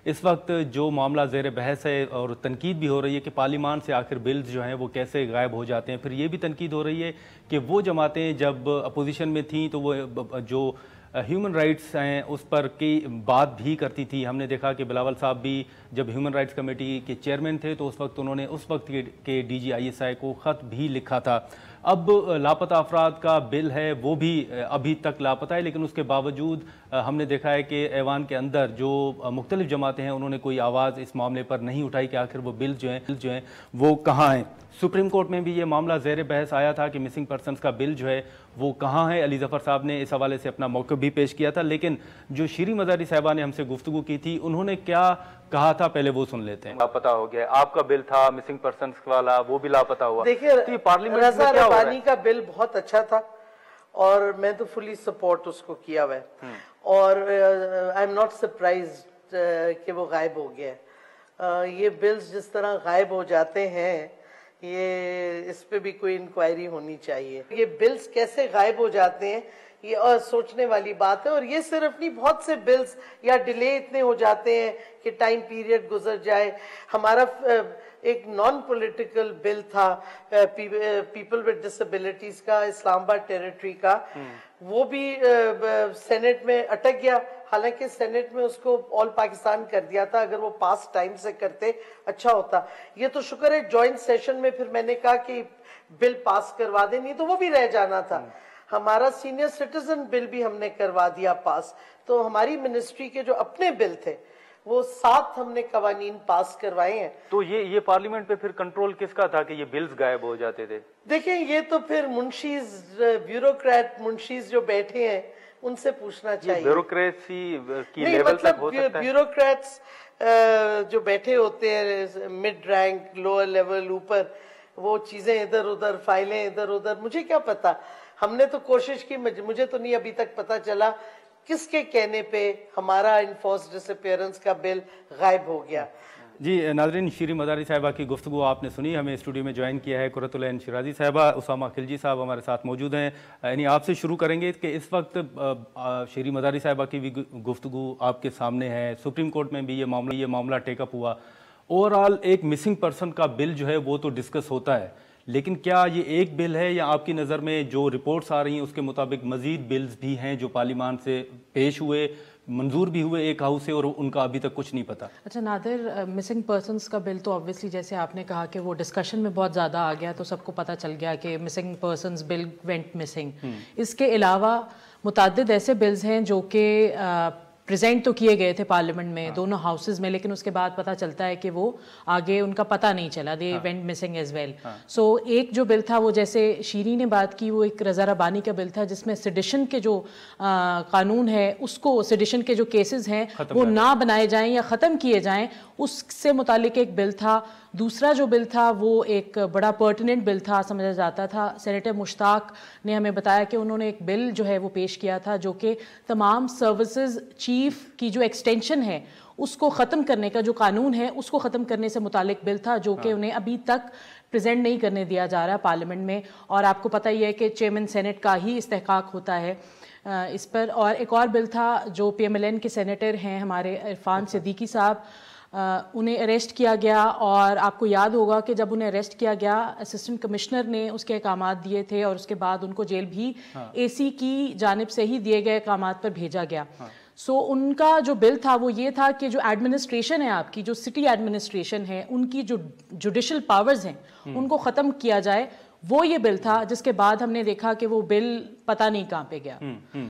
اس وقت جو معاملہ زیر بحث ہے اور تنقید بھی ہو رہی ہے کہ پارلیمان سے آخر بلز جو ہیں وہ کیسے غائب ہو جاتے ہیں، پھر یہ بھی تنقید ہو رہی ہے کہ وہ جماعتیں جب اپوزیشن میں تھیں تو وہ جو ہیومن رائٹس ہیں اس پر کی بات بھی کرتی تھی. ہم نے دیکھا کہ بلاول صاحب بھی جب ہیومن رائٹس کمیٹی کے چیئرمین تھے تو اس وقت انہوں نے اس وقت کے D G I S I کو خط بھی لکھا تھا. اب لاپتہ افراد کا بل ہے وہ بھی ابھی تک لاپتہ ہے، لیکن اس کے باوجود ہم نے دیکھا ہے کہ ایوان کے اندر جو مختلف جماعتیں ہیں انہوں نے کوئی آواز اس معاملے پر نہیں اٹھائی کہ آخر وہ بل جو ہیں وہ کہاں ہیں. سپریم کورٹ میں بھی یہ معاملہ زیر بحث آیا تھا کہ مسنگ پرسنز کا بل جو ہے وہ کہاں ہے. علی ظفر صاحب نے اس حوالے سے اپنا موقف بھی پیش کیا تھا، لیکن جو شیریں مزاری صاحبہ نے ہم سے گفتگو کی تھی انہوں نے کیا کہا تھا پہلے وہ سن لیتے ہیں. لاپتہ ہو گیا آپ کا بل تھا مسنگ پرسنز والا، وہ بھی لاپتہ ہوا. دیکھیے رضا ربانی کا بل بہت اچھا تھا اور میں تو فلی سپورٹ اس کو کیا ہوا ہے، اور آئی ایم ناٹ سرپرائزڈ کہ وہ غائب ہو گیا. یہ بلز جس طرح غائب ہو جاتے ہیں یہ اس پہ بھی کوئی انکوائری ہونی چاہیے. یہ بلز کیسے غائب ہو جاتے ہیں یہ سوچنے والی بات ہے، اور یہ صرف نہیں، بہت سے بلز یا ڈیلے اتنے ہو جاتے ہیں کہ ٹائم پیریڈ گزر جائے. ہمارا ایک نان پولیٹیکل بل تھا پیپل ود ڈسیبلٹیز کا، اسلام آباد ٹیریٹری کا، وہ بھی سینٹ میں اٹک گیا. حالانکہ سینٹ میں اس کو آل پاکستان کر دیا تھا، اگر وہ پاس ٹائم سے کرتے اچھا ہوتا. یہ تو شکر ہے جوائنٹ سیشن میں پھر میں نے کہا کہ بل پاس کروا دیں، نہیں تو وہ بھی رہ جانا تھا. ہمارا سینئر سٹیزن بل بھی ہم نے کروا دیا پاس. تو ہماری منسٹری کے جو اپنے بل تھے وہ 7 ہم نے قوانین پاس کروائے ہیں. تو یہ پارلیمنٹ پہ پھر کنٹرول کس کا تھا کہ یہ بلز غائب ہو جاتے تھے؟ دیکھیں یہ تو پھر منشیز، بیوروکریٹ منشیز جو بیٹھے ہیں ان سے پوچھنا چاہیے. بیوروکریسی کی لیول تک ہو سکتا ہے. بیوروکریٹس جو بیٹھے ہوتے ہیں مڈ رینک، لوور لیول، اوپر، وہ چیزیں ادھر ادھر، فائلیں ادھر ادھر، مجھے کیا پتا. ہم نے تو کوشش کی، مجھے تو نہیں ابھی تک پتا چلا کس کے کہنے پہ ہمارا انفورس ڈس اپیئرنس کا بل غائب ہو گیا. جی ناظرین، شیریں مزاری صاحبہ کی گفتگو آپ نے سنی. ہمیں اسٹوڈیو میں جوائن کیا ہے قرۃ العین شیرازی صاحبہ. اسامہ خلجی صاحب ہمارے ساتھ موجود ہیں. یعنی آپ سے شروع کریں گے کہ اس وقت شیریں مزاری صاحبہ کی بھی گفتگو آپ کے سامنے ہے، سپریم کورٹ میں بھی یہ معاملہ ٹیک اپ ہوا. اوور آل ایک مسنگ پرسن کا بل جو ہے وہ تو ڈسکس ہوتا ہے، لیکن کیا یہ ایک بل ہے یا آپ کی نظر میں جو رپورٹس آ رہی ہیں اس کے مطابق مزید بلز بھی ہیں جو پارلیمان سے پیش ہوئے، منظور بھی ہوئے ایک ہاؤس سے، اور ان کا ابھی تک کچھ نہیں پتا؟ اچھا نادر، مسنگ پرسنز کا بل تو آبویسلی جیسے آپ نے کہا کہ وہ ڈسکشن میں بہت زیادہ آ گیا تو سب کو پتہ چل گیا کہ مسنگ پرسنز بل وینٹ مسنگ. اس کے علاوہ متعدد ایسے بلز ہیں جو کہ پریزنٹ تو کیے گئے تھے پارلیمنٹ میں دونوں ہاؤسز میں، لیکن اس کے بعد پتہ چلتا ہے کہ وہ آگے ان کا پتہ نہیں چلا، they went missing as well. So ایک جو بل تھا وہ جیسے شیریں نے بات کی، وہ ایک رضا ربانی کا بل تھا جس میں سیڈیشن کے جو قانون ہے اس کو، سیڈیشن کے جو کیسز ہیں وہ نہ بنائے جائیں یا ختم کیے جائیں، اس سے متعلق ایک بل تھا. دوسرا جو بل تھا وہ ایک بڑا پرٹیننٹ بل تھا سمجھا جاتا تھا. سینیٹر مشتاق نے ہمیں بتایا کہ انہوں نے ایک بل جو ہے وہ پیش کیا تھا جو کہ تمام سروسز چیف کی جو ایکسٹینشن ہے اس کو ختم کرنے کا جو قانون ہے اس کو ختم کرنے سے متعلق بل تھا، جو کہ انہیں ابھی تک پریزنٹ نہیں کرنے دیا جا رہا پارلیمنٹ میں. اور آپ کو پتہ ہی ہے کہ چیئرمین سینٹ کا ہی استحقاق ہوتا ہے اس پر. اور ایک اور بل تھا جو پی ایم ایل این کے سینیٹر ہیں ہمارے عرفان صدیقی صاحب، انہیں اریسٹ کیا گیا. اور آپ کو یاد ہوگا کہ جب انہیں اریسٹ کیا گیا اسسٹنٹ کمشنر نے اس کے احکامات دیے تھے اور اس کے بعد ان کو جیل بھی اے سی کی جانب سے ہی دیے گئے احکامات پر بھیجا گیا. سو ان کا جو بل تھا وہ یہ تھا کہ جو ایڈمنسٹریشن ہے آپ کی، جو سٹی ایڈمنسٹریشن ہے، ان کی جو جوڈیشل پاورز ہیں ان کو ختم کیا جائے، وہ یہ بل تھا. جس کے بعد ہم نے دیکھا کہ وہ بل پتہ نہیں کہاں پہ گیا.